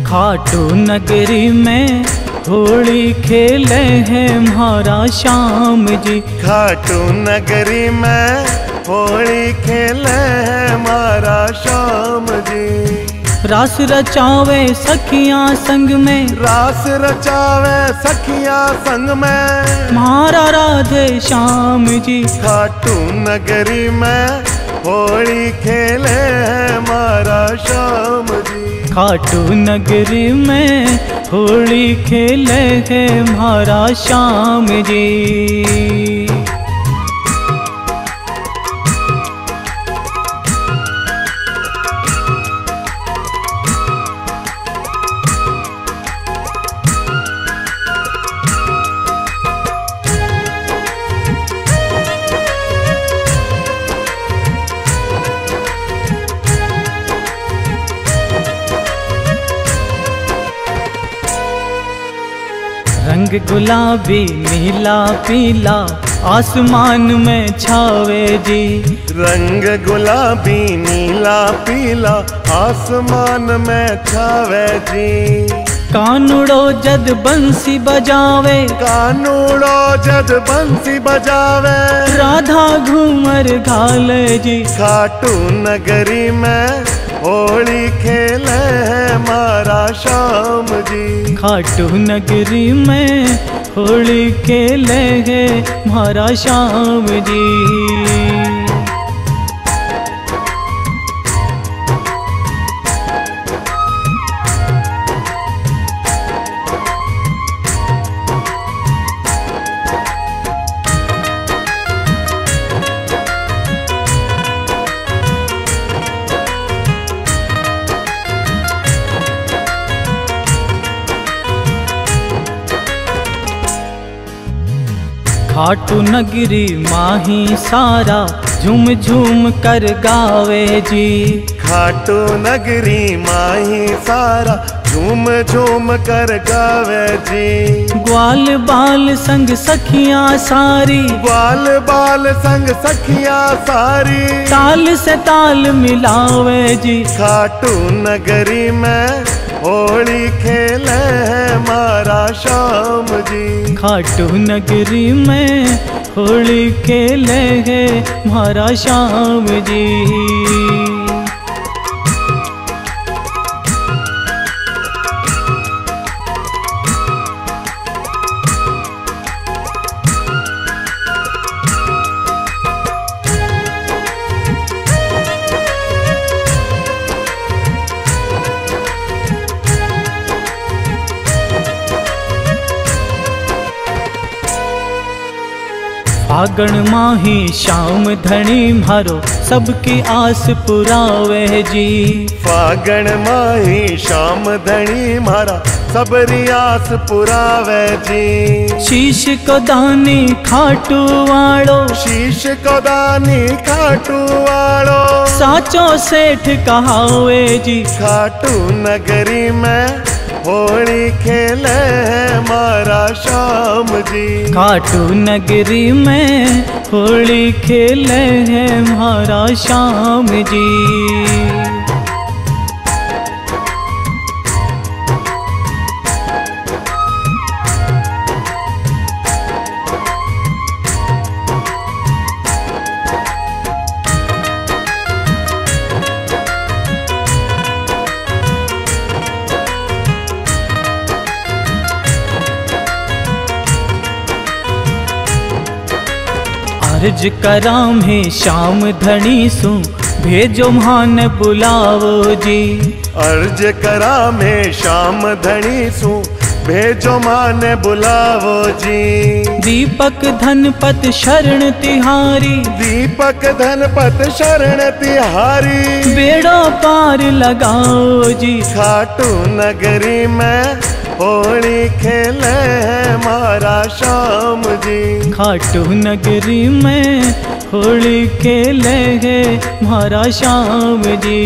खाटू नगरी में होली खेले हैं म्हारा श्याम जी। खाटू नगरी में होली खेले हैं म्हारा श्याम जी। रास रचावे सखियां संग में, रास रचावे सखियां संग में, म्हारा राधे श्याम जी। खाटू नगरी में होली खेले हैं म्हारा श्याम जी। खाटू नगरी में होली खेले हैं म्हारा श्याम जी। रंग गुलाबी नीला पीला आसमान में छावे जी। रंग गुलाबी नीला पीला आसमान में छावे जी। कानूड़ो जद बंसी बजावे, कानूड़ो जद बंसी बजावे, राधा घूमर घाले जी। खाटू नगरी में होली खेले हैं म्हारा श्याम जी। खाटू नगरी में होली खेले हैं म्हारा श्याम जी। खाटू नगरी माही सारा झूम झूम कर गावे जी। खाटू नगरी माही सारा झूम झूम कर गावे जी। ग्वाल बाल संग सखियां सारी, ग्वाल बाल संग सखियां सारी, ताल से ताल मिलावे जी। खाटू नगरी में होली खेले हैं म्हारा श्याम जी। खाटू नगरी में होली खेले हैं म्हारा श्याम जी। फागण माही श्याम धनी म्हारो सबकी आस पुरावे जी। फागण माही श्याम धनी म्हारा सबरी आस पुरावे जी। शीश को दानी खाटू वालो, शीश को दानी खाटू वालो, साचो सेठ कहावे जी। खाटू नगरी में होली खेले हैं म्हारा श्याम जी। खाटू नगरी में होली खेले हैं म्हारा श्याम जी। अर्ज कराम है श्याम धनी सु भेजो मान बुलावो जी। अर्ज कराम है श्याम धनी सु भेजो मान बुलावो जी। दीपक धनपत शरण तिहारी, दीपक धनपत शरण तिहारी, बेड़ो पार लगाओ जी। खाटू नगरी में होली खेले हैं म्हारा श्याम जी। खाटू नगरी में होली खेले हैं म्हारा श्याम जी।